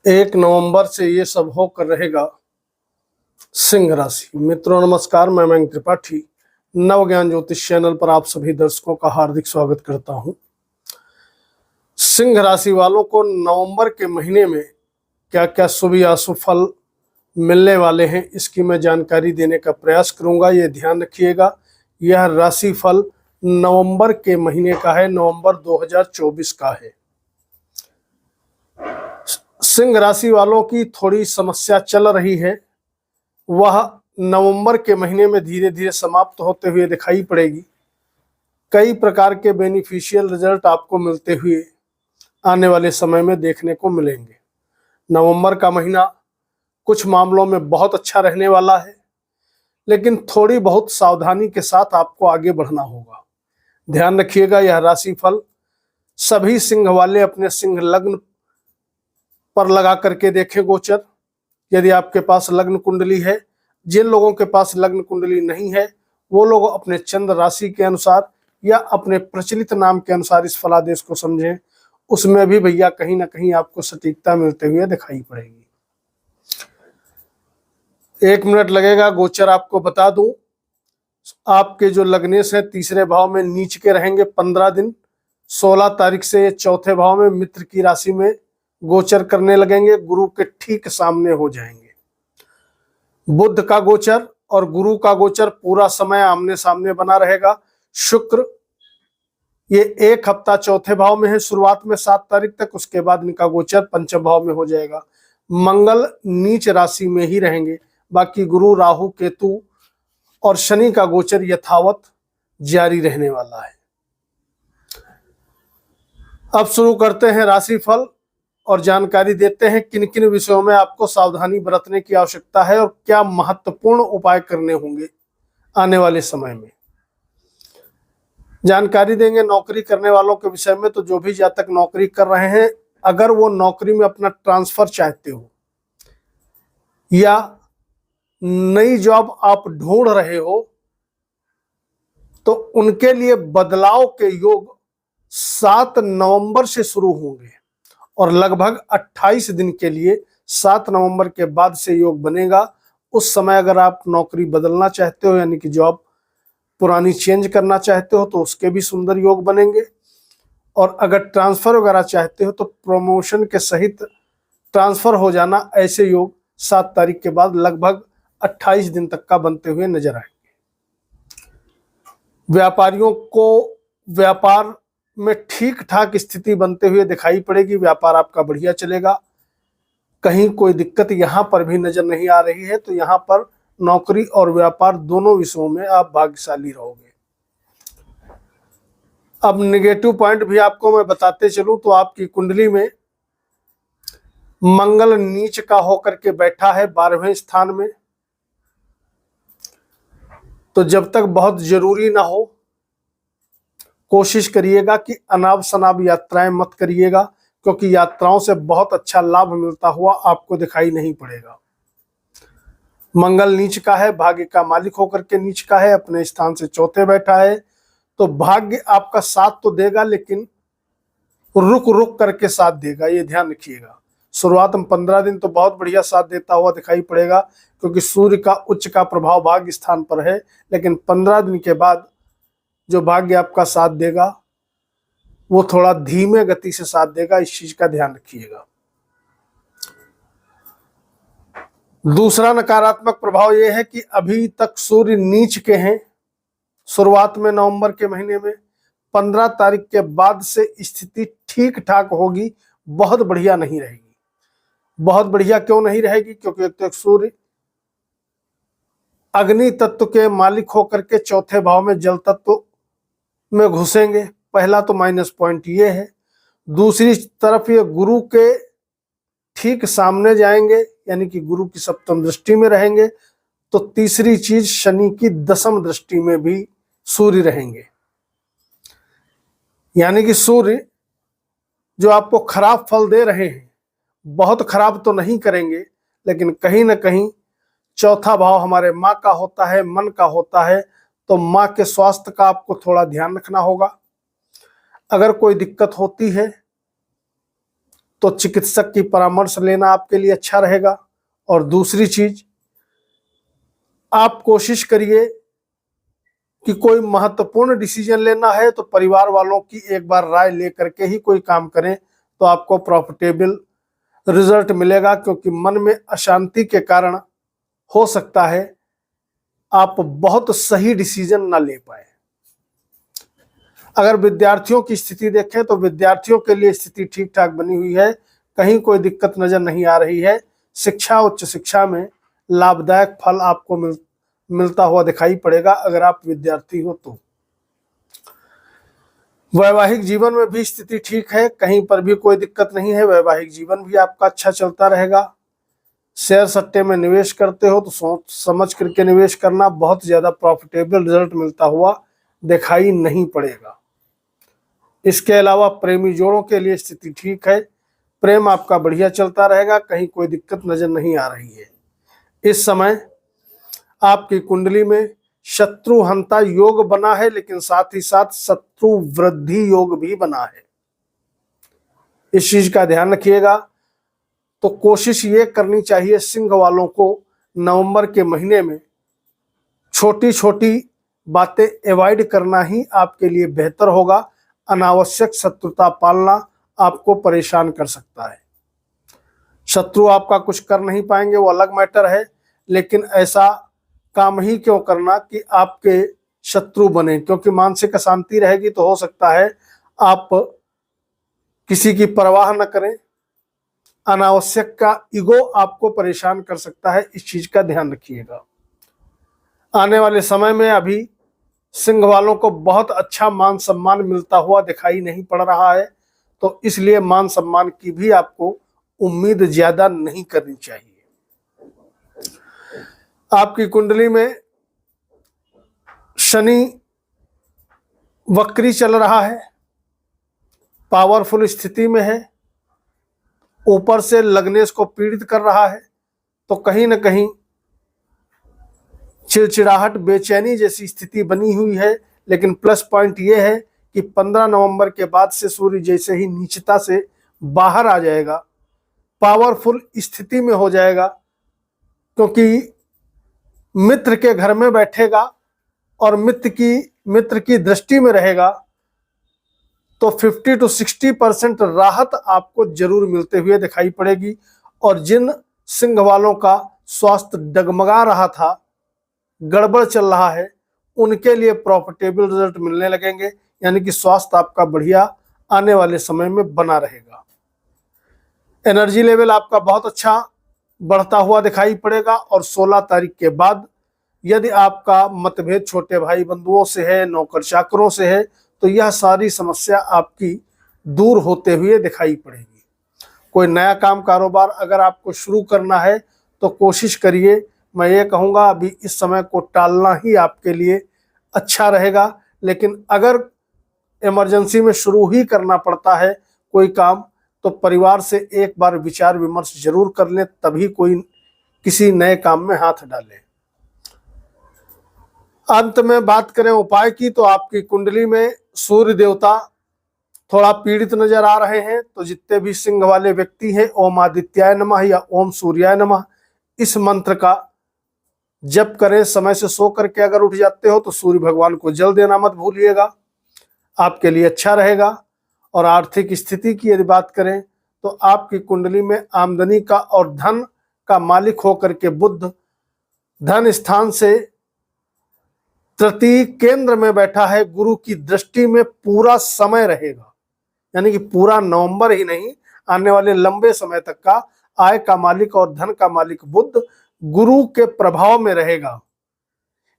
1 नवंबर से ये सब होकर रहेगा सिंह राशि। मित्रों नमस्कार, मैं मयंक त्रिपाठी नव ज्ञान ज्योतिष चैनल पर आप सभी दर्शकों का हार्दिक स्वागत करता हूं। सिंह राशि वालों को नवंबर के महीने में क्या क्या शुभ या अशुभ फल मिलने वाले हैं, इसकी मैं जानकारी देने का प्रयास करूंगा। ये ध्यान रखिएगा, यह राशि फल नवंबर के महीने का है, नवंबर 2024 का है। सिंह राशि वालों की थोड़ी समस्या चल रही है, वह नवंबर के महीने में धीरे धीरे समाप्त होते हुए दिखाई पड़ेगी। कई प्रकार के बेनिफिशियल रिजल्ट आपको मिलते हुए आने वाले समय में देखने को मिलेंगे। नवंबर का महीना कुछ मामलों में बहुत अच्छा रहने वाला है, लेकिन थोड़ी बहुत सावधानी के साथ आपको आगे बढ़ना होगा। ध्यान रखिएगा, यह राशिफल सभी सिंह वाले अपने सिंह लग्न पर लगा करके देखें गोचर। यदि आपके पास लग्न कुंडली है, जिन लोगों के पास लग्न कुंडली नहीं है वो लोग अपने चंद्र राशि के अनुसार या अपने प्रचलित नाम के अनुसार इस फलादेश को समझें। उसमें भी भैया कहीं ना कहीं आपको सटीकता मिलते हुए दिखाई पड़ेगी। 1 मिनट लगेगा गोचर आपको बता दूं। आपके जो लग्नेश है तीसरे भाव में नीच के रहेंगे 15 दिन। 16 तारीख से चौथे भाव में मित्र की राशि में गोचर करने लगेंगे, गुरु के ठीक सामने हो जाएंगे। बुध का गोचर और गुरु का गोचर पूरा समय आमने सामने बना रहेगा। शुक्र ये 1 हफ्ता चौथे भाव में है, शुरुआत में 7 तारीख तक, उसके बाद इनका गोचर पंचम भाव में हो जाएगा। मंगल नीच राशि में ही रहेंगे, बाकी गुरु राहु केतु और शनि का गोचर यथावत जारी रहने वाला है। अब शुरू करते हैं राशिफल और जानकारी देते हैं किन किन विषयों में आपको सावधानी बरतने की आवश्यकता है और क्या महत्वपूर्ण उपाय करने होंगे आने वाले समय में। जानकारी देंगे नौकरी करने वालों के विषय में। तो जो भी जातक नौकरी कर रहे हैं, अगर वो नौकरी में अपना ट्रांसफर चाहते हो या नई जॉब आप ढूंढ रहे हो, तो उनके लिए बदलाव के योग 7 नवंबर से शुरू होंगे और लगभग 28 दिन के लिए 7 नवंबर के बाद से योग बनेगा। उस समय अगर आप नौकरी बदलना चाहते हो, यानी कि जॉब पुरानी चेंज करना चाहते हो, तो उसके भी सुंदर योग बनेंगे। और अगर ट्रांसफर वगैरह चाहते हो तो प्रमोशन के सहित ट्रांसफर हो जाना, ऐसे योग 7 तारीख के बाद लगभग 28 दिन तक का बनते हुए नजर आएंगे। व्यापारियों को व्यापार में ठीक ठाक स्थिति बनते हुए दिखाई पड़ेगी। व्यापार आपका बढ़िया चलेगा, कहीं कोई दिक्कत यहां पर भी नजर नहीं आ रही है। तो यहां पर नौकरी और व्यापार दोनों विषयों में आप भाग्यशाली रहोगे। अब नेगेटिव पॉइंट भी आपको मैं बताते चलूं तो आपकी कुंडली में मंगल नीच का होकर के बैठा है 12वें स्थान में। तो जब तक बहुत जरूरी ना हो, कोशिश करिएगा कि अनाप शनाप यात्राएं मत करिएगा, क्योंकि यात्राओं से बहुत अच्छा लाभ मिलता हुआ आपको दिखाई नहीं पड़ेगा। मंगल नीच का है, भाग्य का मालिक होकर के नीच का है, अपने स्थान से चौथे बैठा है। तो भाग्य आपका साथ तो देगा, लेकिन रुक रुक करके साथ देगा, ये ध्यान रखिएगा। शुरुआत में 15 दिन तो बहुत बढ़िया साथ देता हुआ दिखाई पड़ेगा, क्योंकि सूर्य का उच्च का प्रभाव भाग्य स्थान पर है। लेकिन 15 दिन के बाद जो भाग्य आपका साथ देगा वो थोड़ा धीमे गति से साथ देगा, इस चीज का ध्यान रखिएगा। दूसरा नकारात्मक प्रभाव यह है कि अभी तक सूर्य नीच के हैं शुरुआत में नवंबर के महीने में। 15 तारीख के बाद से स्थिति ठीक ठाक होगी, बहुत बढ़िया नहीं रहेगी। बहुत बढ़िया क्यों नहीं रहेगी? क्योंकि एक तो सूर्य अग्नि तत्व के मालिक होकर के चौथे भाव में जल तत्व में घुसेंगे। पहला तो माइनस पॉइंट ये है। दूसरी तरफ ये गुरु के ठीक सामने जाएंगे, यानी कि गुरु की सप्तम दृष्टि में रहेंगे। तो तीसरी चीज, शनि की दशम दृष्टि में भी सूर्य रहेंगे। यानी कि सूर्य जो आपको खराब फल दे रहे हैं, बहुत खराब तो नहीं करेंगे, लेकिन कहीं ना कहीं चौथा भाव हमारे माँ का होता है, मन का होता है। तो माँ के स्वास्थ्य का आपको थोड़ा ध्यान रखना होगा। अगर कोई दिक्कत होती है तो चिकित्सक की परामर्श लेना आपके लिए अच्छा रहेगा। और दूसरी चीज, आप कोशिश करिए कि कोई महत्वपूर्ण डिसीजन लेना है तो परिवार वालों की एक बार राय लेकर के ही कोई काम करें, तो आपको प्रॉफिटेबल रिजल्ट मिलेगा। क्योंकि मन में अशांति के कारण हो सकता है आप बहुत सही डिसीजन ना ले पाए। अगर विद्यार्थियों की स्थिति देखें तो विद्यार्थियों के लिए स्थिति ठीक ठाक बनी हुई है, कहीं कोई दिक्कत नजर नहीं आ रही है। शिक्षा, उच्च शिक्षा में लाभदायक फल आपको मिलता हुआ दिखाई पड़ेगा अगर आप विद्यार्थी हो तो। वैवाहिक जीवन में भी स्थिति ठीक है, कहीं पर भी कोई दिक्कत नहीं है, वैवाहिक जीवन भी आपका अच्छा चलता रहेगा। शेयर सट्टे में निवेश करते हो तो सोच समझ करके निवेश करना, बहुत ज्यादा प्रॉफिटेबल रिजल्ट मिलता हुआ दिखाई नहीं पड़ेगा। इसके अलावा प्रेमी जोड़ों के लिए स्थिति ठीक है, प्रेम आपका बढ़िया चलता रहेगा, कहीं कोई दिक्कत नजर नहीं आ रही है। इस समय आपकी कुंडली में शत्रु हंता योग बना है, लेकिन साथ ही साथ शत्रु वृद्धि योग भी बना है। इस चीज का ध्यान रखिएगा। तो कोशिश ये करनी चाहिए सिंह वालों को नवंबर के महीने में छोटी छोटी बातें अवॉइड करना ही आपके लिए बेहतर होगा। अनावश्यक शत्रुता पालना आपको परेशान कर सकता है। शत्रु आपका कुछ कर नहीं पाएंगे, वो अलग मैटर है, लेकिन ऐसा काम ही क्यों करना कि आपके शत्रु बने। क्योंकि मानसिक अशांति रहेगी तो हो सकता है आप किसी की परवाह न करें। अनावश्यक का ईगो आपको परेशान कर सकता है, इस चीज का ध्यान रखिएगा। आने वाले समय में अभी सिंह वालों को बहुत अच्छा मान सम्मान मिलता हुआ दिखाई नहीं पड़ रहा है, तो इसलिए मान सम्मान की भी आपको उम्मीद ज्यादा नहीं करनी चाहिए। आपकी कुंडली में शनि वक्री चल रहा है, पावरफुल स्थिति में है, ऊपर से लग्नेश को पीड़ित कर रहा है, तो कहीं ना कहीं चिड़चिड़ाहट, बेचैनी जैसी स्थिति बनी हुई है। लेकिन प्लस पॉइंट ये है कि 15 नवंबर के बाद से सूर्य जैसे ही नीचता से बाहर आ जाएगा, पावरफुल स्थिति में हो जाएगा, क्योंकि मित्र के घर में बैठेगा और मित्र की दृष्टि में रहेगा, तो 50 to 60% राहत आपको जरूर मिलते हुए दिखाई पड़ेगी। और जिन सिंह वालों का स्वास्थ्य डगमगा रहा था, गड़बड़ चल रहा है, उनके लिए प्रॉफिटेबल रिजल्ट मिलने लगेंगे। यानी कि स्वास्थ्य आपका बढ़िया आने वाले समय में बना रहेगा। एनर्जी लेवल आपका बहुत अच्छा बढ़ता हुआ दिखाई पड़ेगा। और 16 तारीख के बाद यदि आपका मतभेद छोटे भाई बंधुओं से है, नौकर चाकरों से है, तो यह सारी समस्या आपकी दूर होते हुए दिखाई पड़ेगी। कोई नया काम कारोबार अगर आपको शुरू करना है तो कोशिश करिए, मैं ये कहूँगा अभी इस समय को टालना ही आपके लिए अच्छा रहेगा। लेकिन अगर इमरजेंसी में शुरू ही करना पड़ता है कोई काम, तो परिवार से एक बार विचार विमर्श जरूर कर लें, तभी कोई किसी नए काम में हाथ डालें। अंत में बात करें उपाय की, तो आपकी कुंडली में सूर्य देवता थोड़ा पीड़ित नजर आ रहे हैं। तो जितने भी सिंह वाले व्यक्ति हैं, ओम आदित्याय नमः या ओम सूर्याय नमः, इस मंत्र का जप करें। समय से सो करके अगर उठ जाते हो तो सूर्य भगवान को जल देना मत भूलिएगा, आपके लिए अच्छा रहेगा। और आर्थिक स्थिति की यदि बात करें तो आपकी कुंडली में आमदनी का और धन का मालिक होकर के बुध धन स्थान से तृतीय केंद्र में बैठा है, गुरु की दृष्टि में पूरा समय रहेगा। यानी कि पूरा नवंबर ही नहीं, आने वाले लंबे समय तक का आय का मालिक और धन का मालिक बुध गुरु के प्रभाव में रहेगा।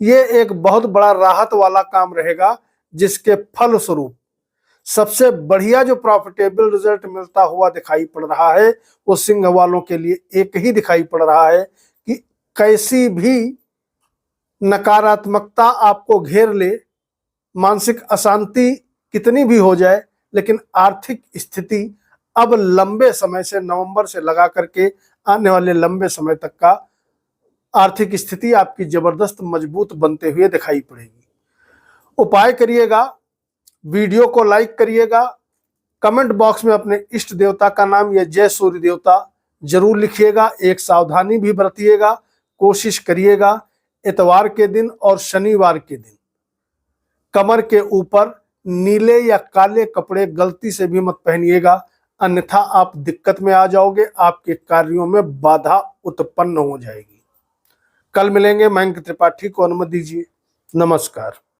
ये एक बहुत बड़ा राहत वाला काम रहेगा, जिसके फल स्वरूप सबसे बढ़िया जो प्रॉफिटेबल रिजल्ट मिलता हुआ दिखाई पड़ रहा है, वो सिंह वालों के लिए एक ही दिखाई पड़ रहा है कि कैसी भी नकारात्मकता आपको घेर ले, मानसिक अशांति कितनी भी हो जाए, लेकिन आर्थिक स्थिति अब लंबे समय से, नवंबर से लगा करके आने वाले लंबे समय तक का आर्थिक स्थिति आपकी जबरदस्त मजबूत बनते हुए दिखाई पड़ेगी। उपाय करिएगा, वीडियो को लाइक करिएगा, कमेंट बॉक्स में अपने इष्ट देवता का नाम या जय सूर्य देवता जरूर लिखिएगा। एक सावधानी भी बरतिएगा, कोशिश करिएगा इतवार के दिन और शनिवार के दिन कमर के ऊपर नीले या काले कपड़े गलती से भी मत पहनिएगा, अन्यथा आप दिक्कत में आ जाओगे, आपके कार्यों में बाधा उत्पन्न हो जाएगी। कल मिलेंगे। मयंक त्रिपाठी को अनुमति दीजिए। नमस्कार।